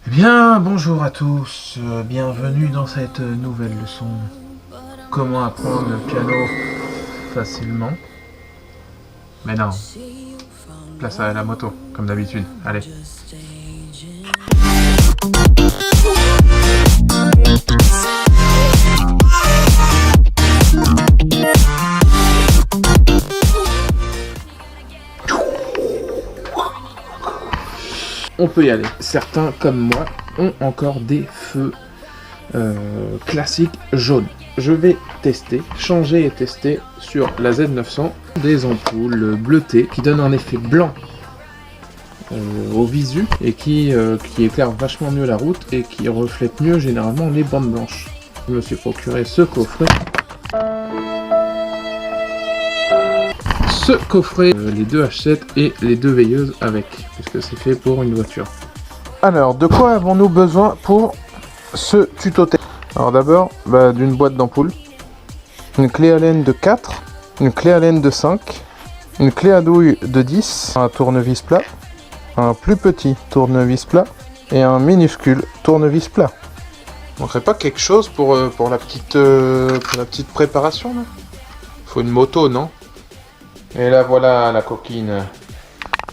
Eh bien, bonjour à tous, bienvenue dans cette nouvelle leçon. Comment apprendre le piano facilement. Mais non, place à la moto, comme d'habitude. Allez. On peut y aller. Certains, comme moi, ont encore des feux classiques jaunes. Je vais changer et tester sur la Z900 des ampoules bleutées qui donnent un effet blanc au visu et qui éclairent vachement mieux la route et qui reflètent mieux généralement les bandes blanches. Je me suis procuré ce coffret. Les deux H7 et les deux veilleuses avec, puisque c'est fait pour une voiture. Alors, de quoi avons-nous besoin pour ce tuto test? Alors d'abord, d'une boîte d'ampoules, une clé Allen de 4, une clé Allen de 5, une clé à douille de 10, un tournevis plat, un plus petit tournevis plat et un minuscule tournevis plat. Manquerait pas quelque chose pour la petite préparation là? Faut une moto, non? Et là voilà la coquine.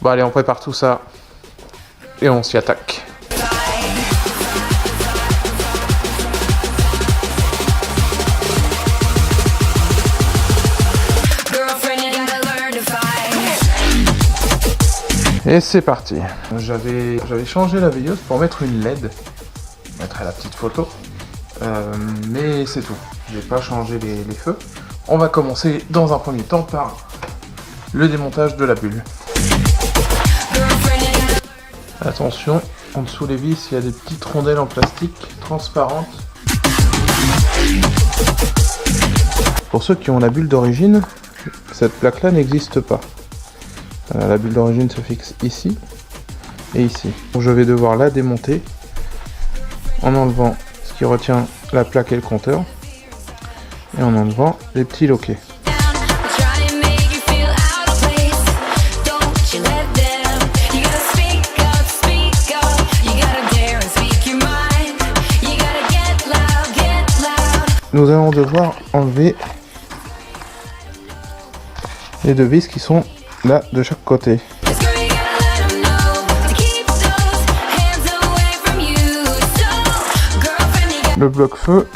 Bon allez, on prépare tout ça et on s'y attaque. Et c'est parti. J'avais changé la veilleuse pour mettre une LED. Je mettrai la petite photo. Mais c'est tout. Je vais pas changer les feux. On va commencer dans un premier temps par le démontage de la bulle. Attention, en dessous les vis, il y a des petites rondelles en plastique transparentes. Pour ceux qui ont la bulle d'origine, cette plaque-là n'existe pas. La bulle d'origine se fixe ici et ici. Donc je vais devoir la démonter en enlevant ce qui retient la plaque et le compteur et en enlevant les petits loquets. Nous allons devoir enlever les deux vis qui sont là de chaque côté. Le bloc-feu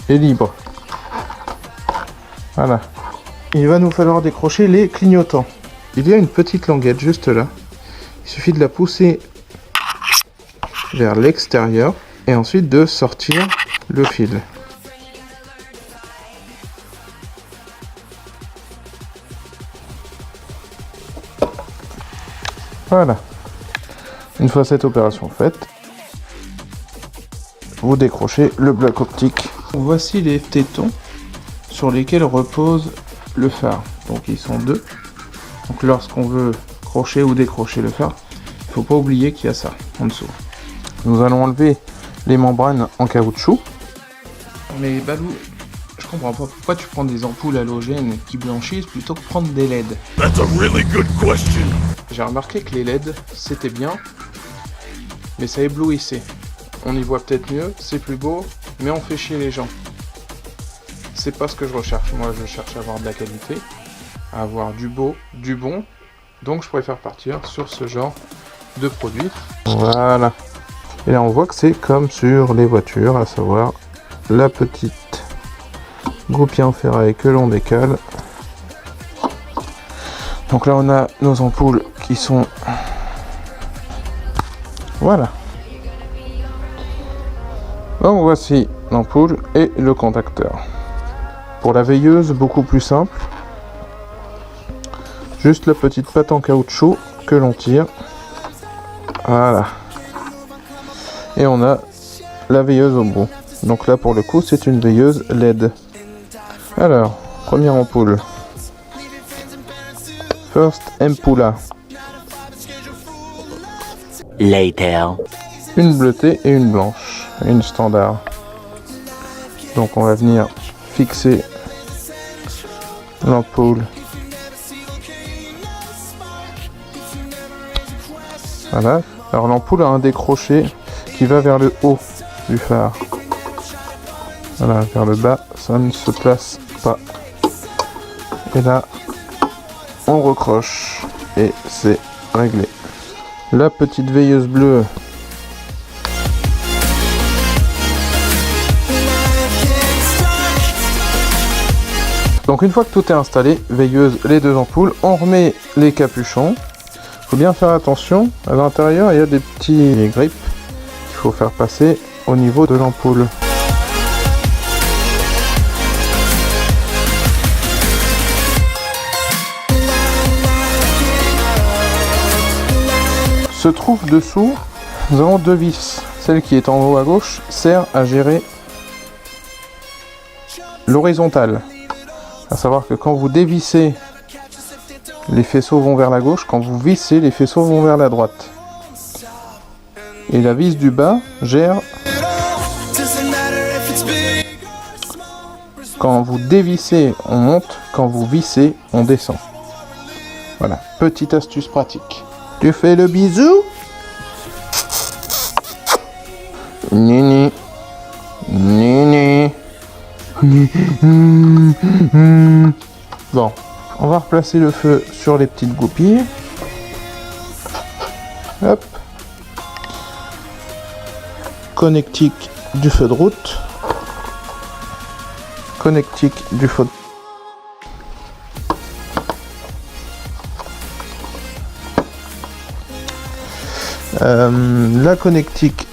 est libre. Voilà. Il va nous falloir décrocher les clignotants. Il y a une petite languette juste là. Il suffit de la pousser vers l'extérieur et ensuite de sortir le fil. Voilà. Une fois cette opération faite, vous décrochez le bloc optique. Voici les tétons sur lesquels repose le phare. Donc ils sont deux. Donc lorsqu'on veut crocher ou décrocher le phare, il ne faut pas oublier qu'il y a ça en dessous. Nous allons enlever les membranes en caoutchouc. Mais Balou, je comprends pas pourquoi tu prends des ampoules halogènes qui blanchissent plutôt que prendre des LED. That's a really good question. J'ai remarqué que les LED, c'était bien, mais ça éblouissait. On y voit peut-être mieux, c'est plus beau, mais on fait chier les gens. C'est pas ce que je recherche. Moi, je cherche à avoir de la qualité, à avoir du beau, du bon. Donc, je préfère partir sur ce genre de produit. Voilà. Et là, on voit que c'est comme sur les voitures, à savoir la petite goupille en ferraille que l'on décale. Donc là, on a nos ampoules qui sont... Voilà. Donc voici l'ampoule et le contacteur. Pour la veilleuse, beaucoup plus simple. Juste la petite patte en caoutchouc que l'on tire. Voilà. Et on a la veilleuse au bout. Donc là, pour le coup, c'est une veilleuse LED. Alors, première ampoule. First ampoula. Later. Une bleutée et une blanche. Une standard. Donc on va venir fixer l'ampoule. Voilà. Alors l'ampoule a un décroché qui va vers le haut du phare. Voilà, vers le bas, ça ne se place pas. Et là, on recroche et c'est réglé. La petite veilleuse bleue. Donc une fois que tout est installé, veilleuse, les deux ampoules, on remet les capuchons. Il faut bien faire attention, à l'intérieur il y a des petits grippes qu'il faut faire passer au niveau de l'ampoule. Se trouve dessous, nous avons deux vis. Celle qui est en haut à gauche sert à gérer l'horizontale. À savoir que quand vous dévissez, les faisceaux vont vers la gauche, quand vous vissez, les faisceaux vont vers la droite. Et la vis du bas gère... Quand vous dévissez, on monte, quand vous vissez, on descend. Voilà, petite astuce pratique. Tu fais le bisou? Nini. Nini. Bon, on va replacer le feu sur les petites goupilles. Hop. Connectique du feu de route. Connectique du feu de... la connectique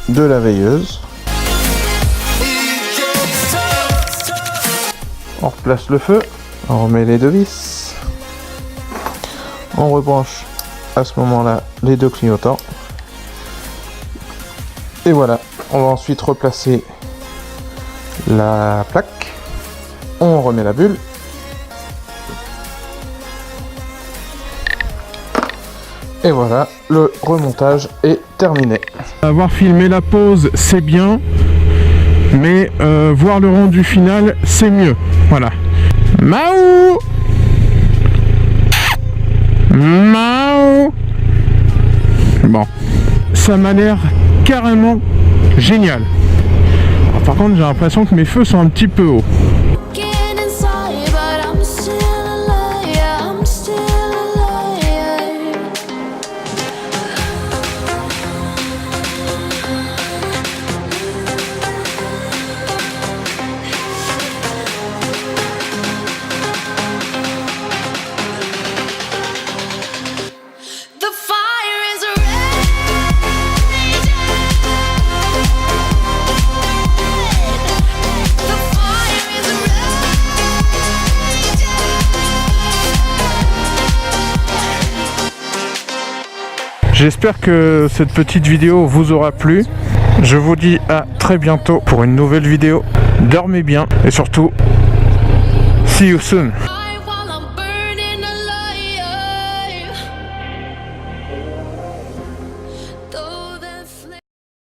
de la veilleuse. On replace le feu, on remet les deux vis, on rebranche à ce moment-là les deux clignotants. Et voilà, on va ensuite replacer la plaque, on remet la bulle. Et voilà, le remontage est terminé. Avoir filmé la pause, c'est bien, mais voir le rendu final, c'est mieux. Voilà. Maou! Maou! Bon, ça m'a l'air carrément génial. Alors, par contre, j'ai l'impression que mes feux sont un petit peu hauts. J'espère que cette petite vidéo vous aura plu. Je vous dis à très bientôt pour une nouvelle vidéo. Dormez bien et surtout, see you soon.